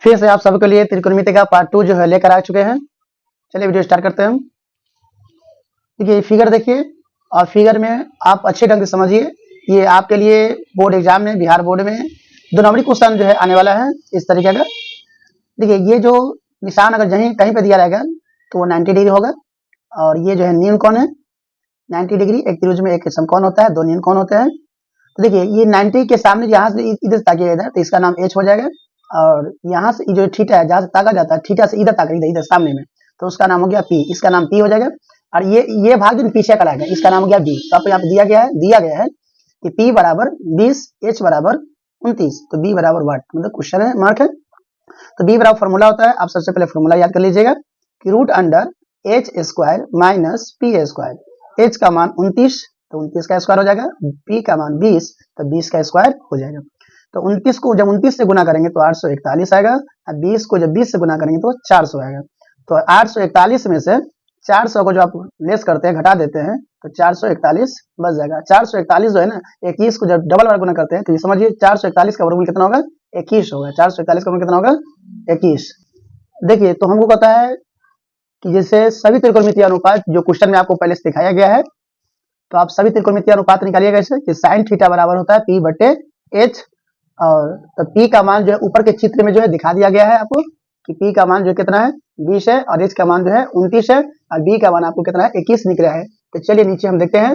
फिर से आप सबके लिए त्रिकोणमिति का पार्ट 2 जो है लेकर आ चुके हैं। चलिए वीडियो स्टार्ट करते हैं हम। देखिए फिगर देखिए, और फिगर में आप अच्छे ढंग से समझिए। ये आपके लिए बोर्ड एग्जाम में, बिहार बोर्ड में 2 नंबरी क्वेश्चन जो है आने वाला है इस तरीके का। देखिए ये जो निशान अगर कहीं पे दिया रहेगा तो वो 90 डिग्री होगा, और ये जो है न्यून कोण है 90 डिग्री। एक त्रिभुज में एक समकोण होता है, 2 न्यून कोण होते हैं। तो देखिए ये 90 के सामने यहाँ से इधर ताकिएगा इधर, तो इसका नाम एच हो जाएगा। और यहाँ से जो थीटा है, जहाँ से ताका जाता है, थीटा से इधर ताका, इधर सामने में, तो उसका नाम हो गया पी। इसका नाम पी हो जाएगा। और ये भाग जो पीछे का रहेगा इसका नाम हो गया बी। तो आपको यहाँ पे दिया गया है कि पी बराबर 20, एच बराबर 29, तो बी बराबर वाट, मतलब क्वेश्चन है मार्क है। तो बी बराबर फॉर्मूला होता है, आप सबसे पहले फॉर्मूला याद कर लीजिएगा कि root under H square minus P square. H का मान 29, तो 29 का स्क्वायर हो जाएगा। पी का मान 20, तो 20 का स्क्वायर हो जाएगा। तो 29 को जब 29 से गुना करेंगे तो 841 आएगा, और 20 को जब 20 से गुना करेंगे तो 400 आएगा। तो 841 में से 400 को जो आप लेस करते हैं, घटा देते हैं, तो 441 बच जाएगा। 441 जो है ना, 21 को जब डबल बार गुना करते हैं तो ये समझिए 441 का वर्गमूल कितना होगा, 21 होगा। 441 का वर्गमूल कितना होगा, 21। देखिए तो हमको पता है कि जैसे सभी त्रिकोणमितीय अनुपात जो क्वेश्चन में आपको पहले से दिखाया गया है, तो आप सभी त्रिकोणमितीय अनुपात निकालिएगा ऐसे कि साइन थीटा बराबर होता है पी बटे एच। और तो पी का मान जो है ऊपर के चित्र में जो है दिखा दिया गया है आपको कि पी का मान जो कितना है 20 है, और एच का मान जो है 29 है, और बी का मान आपको कितना है 21 निकला है। तो चलिए नीचे हम देखते हैं।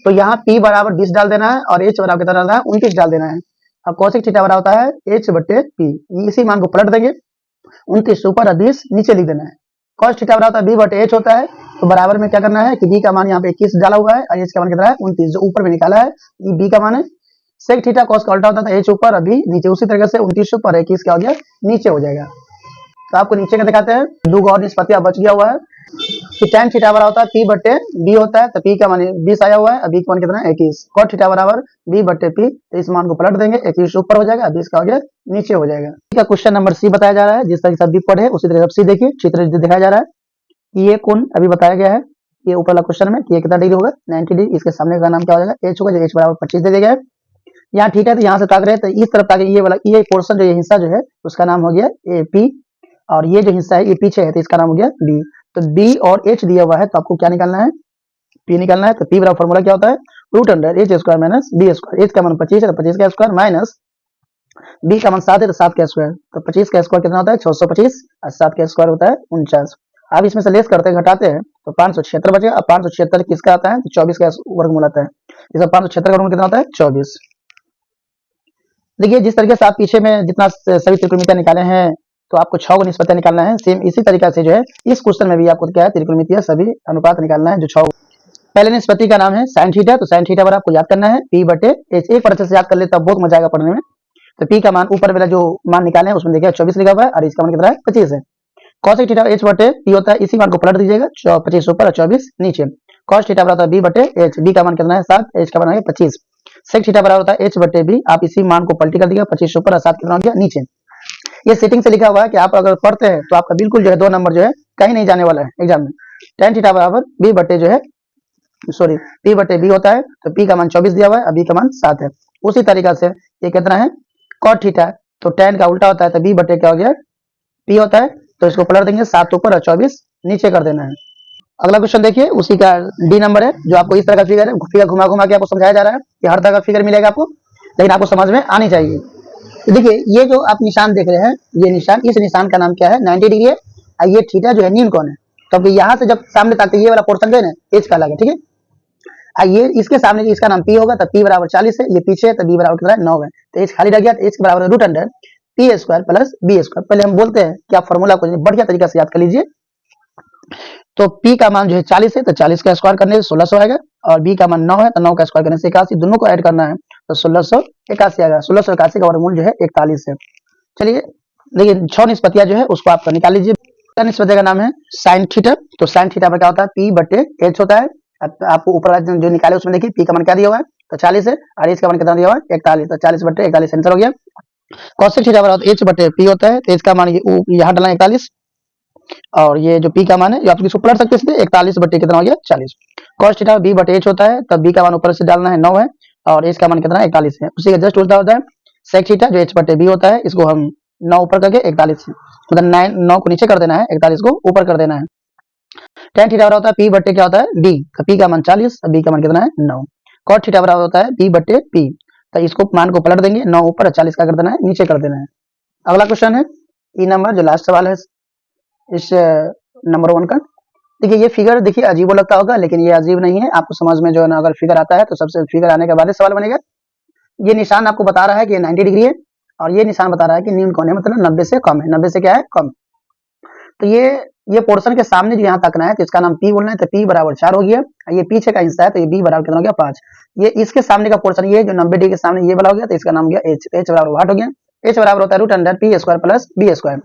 तो यहाँ पी बराबर 20 डाल देना है, और एच बराबर कितना डालना है, 29 डाल देना है। अब कौशिक थीटा बराबर होता है एच बटे पी, इसी मान को पलट देंगे, 29 ऊपर और 20 नीचे लिख देना है। कॉस थीटा बराबर होता है बी बटे एच होता है। तो बराबर में क्या करना है कि बी का मान यहाँ पे 21 डाला हुआ है, और एच का मान कितना है 29, जो ऊपर में निकाला है ये बी का मान है। सेक थीटा कॉस का उल्टा होता था एच ऊपर, अभी नीचे, उसी तरह से 29 ऊपर 21 क्या हो गया, नीचे हो जाएगा। तो आपको नीचे का दिखाते हैं। 2 और निष्पत्तियां बच गया हुआ है कि tan थीटा बराबर होता है पी बटे बी होता है। तो पी का मान 20 आया हुआ है, अभी का मान कितना है 21। कॉट थीटा बराबर बी बटे पी, तो इस मान को पलट देंगे, 21 ऊपर हो जाएगा, 20 का हो गया नीचे हो जाएगा। ठीक है, क्वेश्चन नंबर सी बताया जा रहा है। जिस तरह से बी पढ़े उसी तरह सी देखिए, चित्र दिखाया जा रहा है। ये कोण अभी बताया गया है, ये ऊपर वाला क्वेश्चन में कि ये कितना डिग्री होगा, 90 डिग्री। इसके सामने का नाम क्या हो जाएगा, एच होगा, जो एच बराबर 25 दे दिया गया है। यहाँ थीटा तो यहाँ से ताक रहे हैं, तो इस तरफ ताके, ये वाला ये पोर्शन जो ये हिस्सा जो है उसका नाम हो गया ए पी, और ये जो हिस्सा है ये पीछे है, तो इसका नाम हो गया बी। तो बी और एच दिया हुआ है, तो आपको क्या निकालना है, पी निकालना है। तो पी बराबर फॉर्मूला क्या होता है, root under H square minus B square. H का मान 25 है, तो 25 का स्क्वायर माइनस बी का मान 7 है, तो 7 का स्क्वायर। तो 25 का स्क्वायर कितना होता है 625, और 7 का स्क्वायर होता है 49। अब इसमें से लेस करते हैं, घटाते हैं, तो 576 बचेगा। अब 576 किसका आता है, 24 का वर्गमूल आता है। इसमें 576 का वर्गमूल कितना होता है 24। देखिए जिस तरीके से आप पीछे में जितना सभी त्रिकोणमितियां निकाले हैं, तो आपको 6 को निष्पत्तियां निकालना है। सेम इसी तरीके से जो है इस क्वेश्चन में भी आपको क्या है, त्रिकोणमितीय सभी अनुपात निकालना है जो 6। पहले निष्पत्ति का नाम है साइन थीटा। तो साइन थीटा पर आपको याद करना है पी बटे एच। एक बार से याद कर ले तब बहुत मजा आएगा पढ़ने में। तो पी का मान ऊपर वाला जो मान निकाले हैं उसमें देखिए 24 लिखा हुआ है, और इसका मान कितना है 25 है। कॉस थीटा एच बटे पी होता है, इसी मान को पलट दीजिएगा, 25 ऊपर और 24 नीचे। कॉस थीटा बराबर होता है बी बटे एच, बी का मान कितना है 7, एच का मान है 25। सेक थीटा बराबर होता है एच बटे बी, आप इसी मान को पलटी कर दीजिएगा, 25 ऊपर और 7 कितना हो गया नीचे। ये सेटिंग से लिखा हुआ है कि आप अगर पढ़ते हैं तो आपका बिल्कुल जो है 2 नंबर जो है कहीं नहीं जाने वाला है एग्जाम में। tan थीटा बराबर बी बटे जो है सॉरी पी बटे बी होता है। तो पी का मान 24 दिया हुआ है, बी का मान 7 है। उसी तरीका से ये कितना है cot थीटा, तो tan का उल्टा होता है, तो बी बटे क्या हो गया पी होता है। तो इसको पलट देंगे, 7 ऊपर और 24 नीचे कर देना है। अगला क्वेश्चन देखिए, उसी का डी नंबर है, जो आपको इस तरह का फिगर है, फिगर घुमा घुमा के आपको समझाया जा रहा है कि हर तरह का फिगर मिलेगा आपको, लेकिन आपको समझ में आनी चाहिए। तो देखिए ये जो आप निशान देख रहे हैं, ये निशान, इस निशान का नाम क्या है 90 डिग्री है, और ये थीटा जो है न्यून कोण है। तो यहाँ से जब सामने ताकते ये वाला पोर्शन जो है ना एच का अलग है, ठीक है। ये इसके सामने इसका नाम पी होगा, तो पी बराबर 40 है, ये पीछे है, तो बी बराबर कितना है 9 है। तो एच खाली रह गया, तो एच के बराबर root under P square plus B square. पहले हम बोलते हैं कि आप फॉर्मूला को बढ़िया तरीका से याद कर लीजिए। तो p का मान जो है 40 है, तो 40 का स्क्वायर करने से 1600 आएगा, और b का मान 9 है, तो 9 का स्क्वायर करने से 81, दोनों को ऐड करना है, तो 1681 आएगा। 1681 का वर्गमूल जो है 41 है। चलिए देखिए 6 निष्पत्तियां जो है उसको आप निकाल लीजिए। निष्पत्ति का नाम है साइन थीटा। तो साइन थीटा पर क्या होता है p बटे एच होता है। आपको ऊपर जो निकाले उसमें देखिए p का मान क्या दिया हुआ है, तो 40 है, और एच का मान कितना दिया हुआ है 41, तो 40 बटे 41 आंसर हो गया। कॉसेक थीटा बराबर एच बटे पी होता है, तो एच का मान यहाँ डालना 41, और ये जो पी का मान है ये आप इसको पलट सकते हैं, 41 बटे कितना हो गया 40। कॉस थीटा बी बटे एच होता है, तब बी का मान ऊपर से डालना है 9 है, और एच का मान कितना है 41 है। उसी का जस्ट उल्टा होता है सेक थीटा, जो एच बटे बी होता है, इसको हम 9 ऊपर करके 41, मतलब 9 को नीचे कर देना है, 41 को ऊपर कर देना है। tan थीटा बराबर होता है p बट्टे क्या होता है b, तो p का मान 40 और b का मान कितना है 9। cot थीटा बराबर होता है b बट्टे p, तो इसको मान को पलट देंगे, 9 ऊपर 40 का कर देना है, नीचे कर देना है। अगला क्वेश्चन है ई नंबर, जो लास्ट सवाल है इस नंबर 1 का। देखिए ये फिगर देखिए अजीब लगता होगा, लेकिन ये अजीब नहीं है, आपको समझ में जो है ना अगर फिगर आता है तो सबसे फिगर आने के बाद ही सवाल बनेगा। ये निशान आपको बता रहा है कि 90 डिग्री है, और ये निशान बता रहा है कि न्यून कौन है, मतलब 90 से कम है। 90 से क्या है, कम। तो ये पोर्शन के सामने जो यहाँ तकना है तो इसका नाम P बोलना है, तो P बराबर 4 हो गया। ये पीछे का हिस्सा है तो ये B बराबर कितना हो गया 5। ये इसके सामने का पोर्शन ये जो 90 डिग्री के सामने ये वाला हो गया, तो इसका नाम गया H। H बराबर 8 हो गया। H बराबर होता है √p² प्लस b²।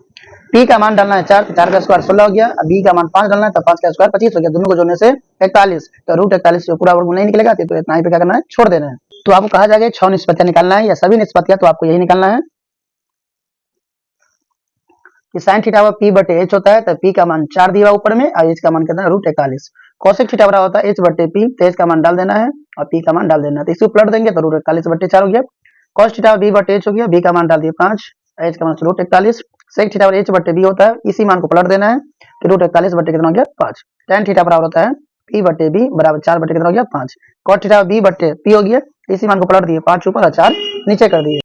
P का मान डालना है 4, तो 4 का स्क्वायर 16 हो गया। अब B का मान 5 डालना है, तो 5 का स्क्वायर 25 हो गया। दोनों को जोड़ने से 41, तो √41 से पूरा वर्गमूल नहीं निकलेगा, तो इतना ही पे क्या करना है, छोड़ देना है। तो आपको कहा जाएगा 6 निष्पत्तियां निकालना है या सभी निष्पत्तियां, तो आपको यही निकालना है कि sin थीटा बराबर p बटे h होता है, तो p का मान 4 दिया ऊपर में और h का मान कितना है √41। cosec थीटा बराबर होता है h बटे p, तो h का मान डाल देना है और p का मान डाल देना है, तो इसको पलट देंगे तो √41 बटे 4 हो गया। cos थीटा b बटे h हो गया, b का मान डाल दिया 5, h का मान √41। sec थीटा बराबर h बटे b होता है, इसी मान को पलट देना है, तो √41 बटे कितना हो गया 5। tan थीटा बराबर होता है p बटे b बराबर 4 बटे कितना हो गया 5। cot थीटा b बटे p हो गया, इसी मान को पलट दिए, 5 ऊपर और 4 नीचे कर दिए।